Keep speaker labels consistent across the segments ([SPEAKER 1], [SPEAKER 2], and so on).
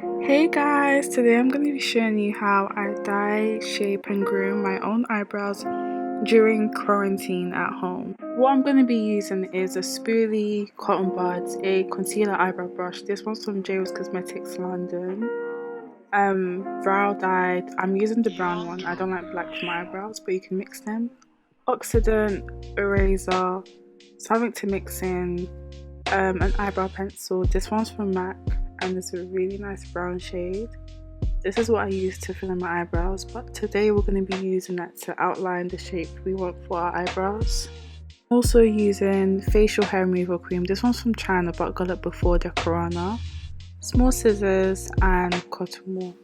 [SPEAKER 1] Hey guys, today I'm going to be showing you how I dye, shape and groom my own eyebrows during quarantine at home. What I'm going to be using is a spoolie, cotton buds, a concealer eyebrow brush. This one's from Jail's Cosmetics London. Brow dye. I'm using the brown one. I don't like black for my eyebrows, but you can mix them. Oxidant, eraser, something to mix in, an eyebrow pencil. This one's from MAC and it's a really nice brown shade. This is what I use to fill in my eyebrows, but today we're going to be using that to outline the shape we want for our eyebrows. Also using facial hair removal cream. This one's from China but got it before the corona. Small scissors and cotton wool.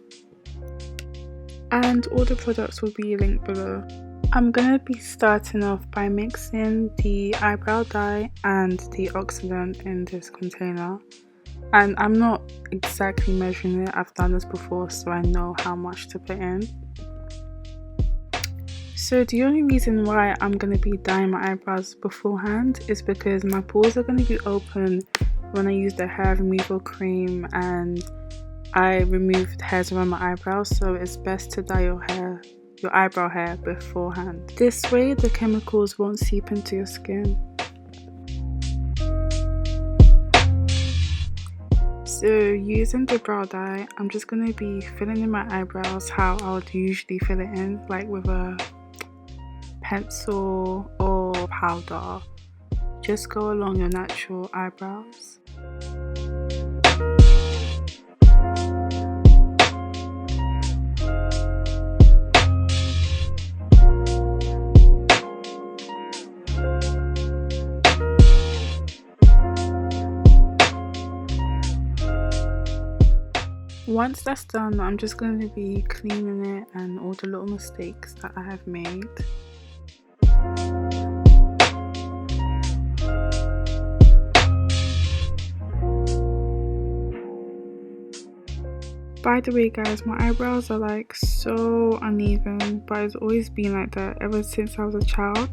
[SPEAKER 1] And all the products will be linked below. I'm going to be starting off by mixing the eyebrow dye and the oxidant in this container. And I'm not exactly measuring it, I've done this before so I know how much to put in. So the only reason why I'm going to be dyeing my eyebrows beforehand is because my pores are going to be open when I use the hair removal cream and I removed hairs around my eyebrows, so it's best to dye your eyebrow hair beforehand. This way the chemicals won't seep into your skin. So using the brow dye, I'm just going to be filling in my eyebrows how I would usually fill it in, like with a pencil or powder. Just go along your natural eyebrows. Once that's done, I'm just going to be cleaning it and all the little mistakes that I have made. By the way guys, my eyebrows are like so uneven, but it's always been like that ever since I was a child.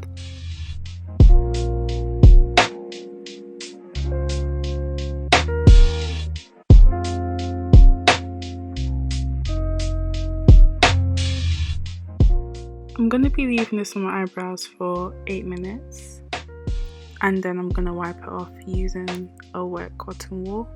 [SPEAKER 1] I'm going to be leaving this on my eyebrows for 8 minutes and then I'm going to wipe it off using a wet cotton wool.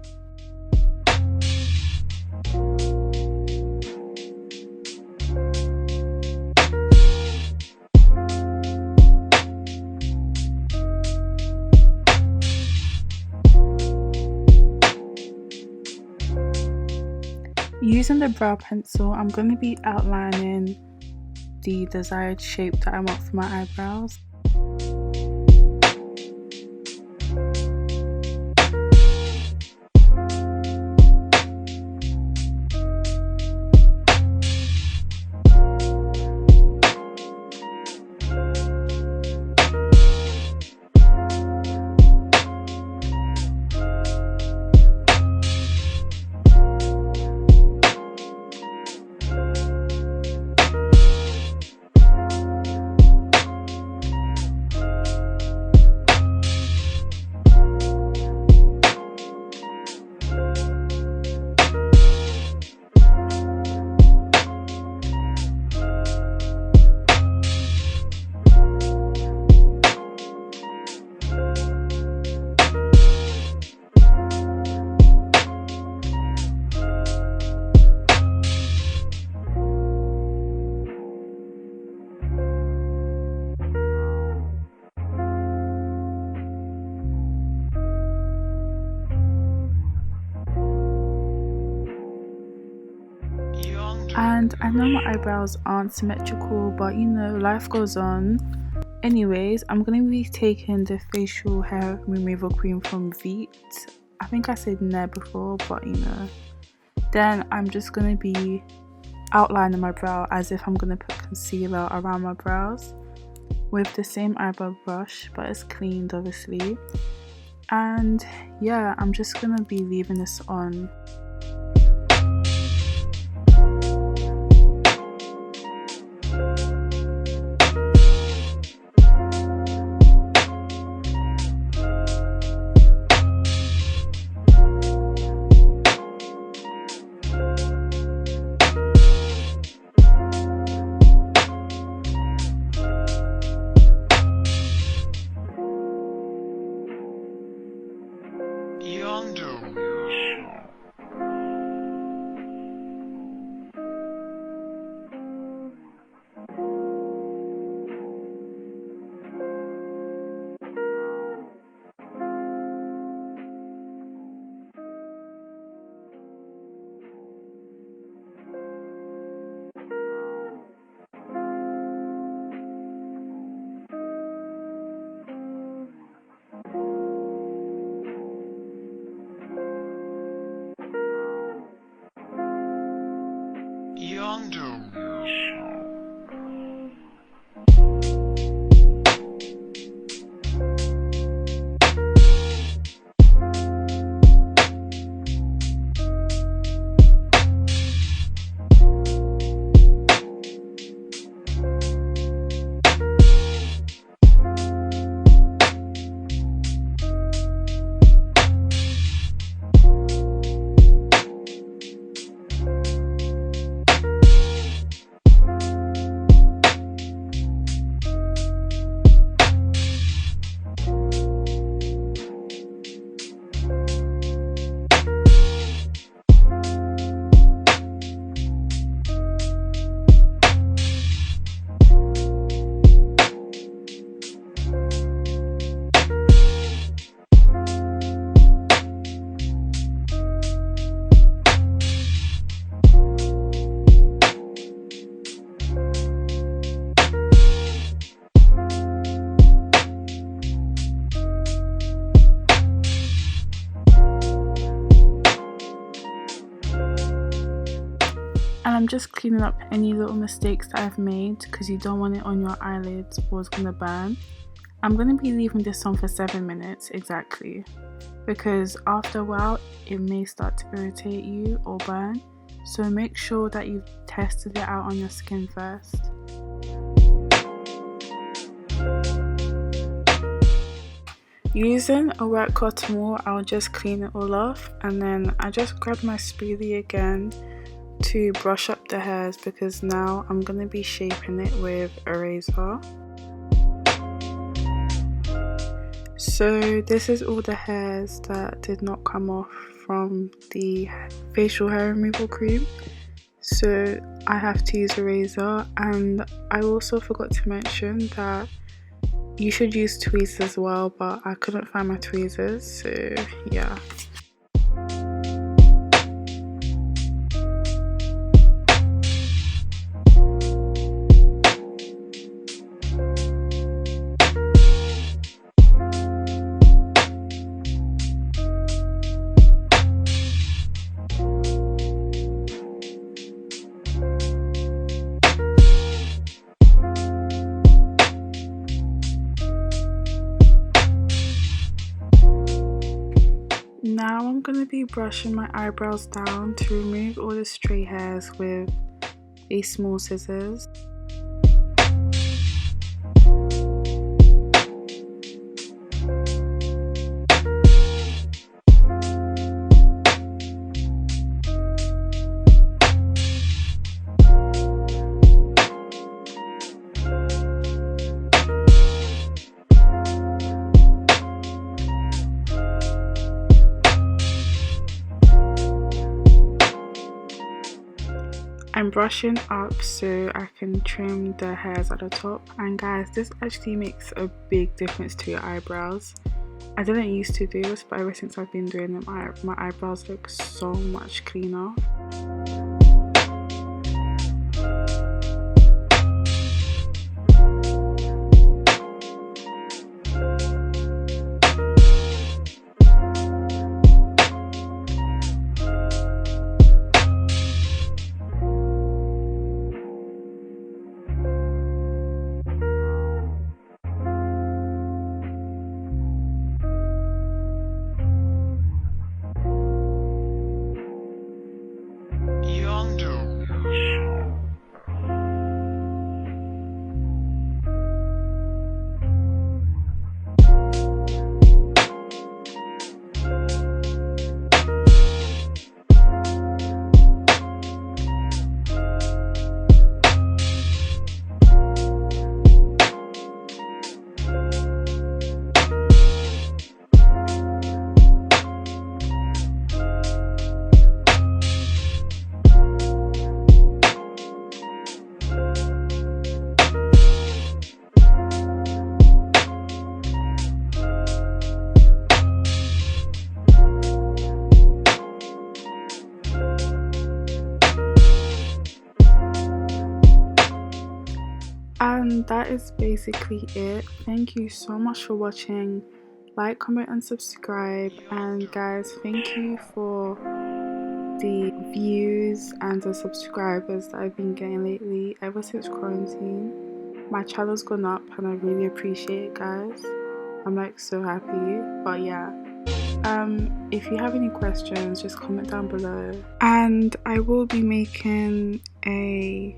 [SPEAKER 1] Using the brow pencil, I'm going to be outlining the desired shape that I want for my eyebrows. And I know my eyebrows aren't symmetrical, but you know, life goes on. Anyways, I'm going to be taking the facial hair removal cream from Veet. I think I said Nair before, but you know. Then I'm just going to be outlining my brow as if I'm going to put concealer around my brows with the same eyebrow brush, but it's cleaned obviously. And yeah, I'm just going to be leaving this on. And I'm just cleaning up any little mistakes that I've made because you don't want it on your eyelids or it's gonna burn. I'm gonna be leaving this on for 7 minutes exactly, because after a while it may start to irritate you or burn, so make sure that you've tested it out on your skin first. Using a wet cotton wool, I'll just clean it all off, and then I just grab my spoolie again to brush up the hairs because now I'm going to be shaping it with a razor. So this is all the hairs that did not come off from the facial hair removal cream, so I have to use a razor. And I also forgot to mention that you should use tweezers as well, but I couldn't find my tweezers, so yeah. Now I'm going to be brushing my eyebrows down to remove all the stray hairs with these small scissors. I'm brushing up so I can trim the hairs at the top, and guys, this actually makes a big difference to your eyebrows. I didn't used to do this, but ever since I've been doing it, my eyebrows look so much cleaner. And that is basically it. Thank you so much for watching. Like, comment and subscribe, and guys, thank you for the views and the subscribers that I've been getting lately ever since quarantine. My channel's gone up and I really appreciate it, guys. I'm like so happy. But yeah, if you have any questions, just comment down below. And I will be making a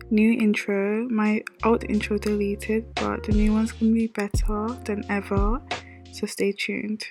[SPEAKER 1] new intro. My old intro deleted, but the new one's gonna be better than ever, so stay tuned.